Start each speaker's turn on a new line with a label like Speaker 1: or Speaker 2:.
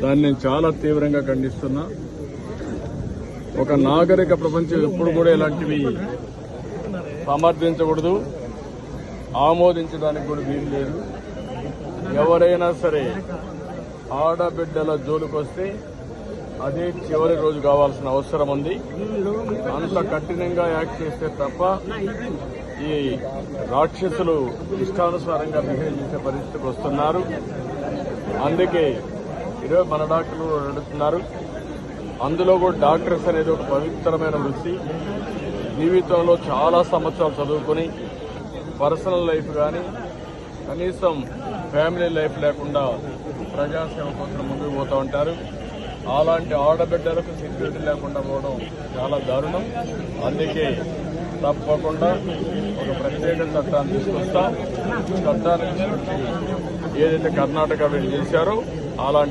Speaker 1: దాన్ని నేను చాలా తీవ్రంగా ఖండిస్తున్నా. ఒక నాగరిక ప్రపంచం ఎప్పుడు కూడా ఇలాంటివి సమర్థించకూడదు, ఆమోదించడానికి కూడా వీలు లేదు. ఎవరైనా సరే ఆడబిడ్డల జోలికొస్తే అదే చివరి రోజు కావాల్సిన అవసరం ఉంది. అంత కఠినంగా యాక్ట్ చేస్తే తప్ప ఈ రాక్షసులు ఇష్టానుసారంగా బిహేవ్ చేసే పరిస్థితికి వస్తున్నారు. అందుకే ఈరోజు మన డాక్టర్లు నడుస్తున్నారు. అందులో కూడా డాక్టర్స్ అనేది ఒక పవిత్రమైన వృత్తి. జీవితంలో చాలా సంవత్సరాలు చదువుకుని పర్సనల్ లైఫ్ కానీ కనీసం ఫ్యామిలీ లైఫ్ లేకుండా ప్రజాసేవ కోసం ముందుకు పోతూ ఉంటారు. అలాంటి ఆడబిడ్డలకు సెక్యూరిటీ లేకుండా పోవడం చాలా దారుణం. అందుకే తప్పకుండా ఒక ప్రత్యేక చట్టాన్ని తీసుకొస్తాం. చట్టాన్ని తీసుకొచ్చి ఏదైతే కర్ణాటక వీళ్ళు చేశారో అలాంటి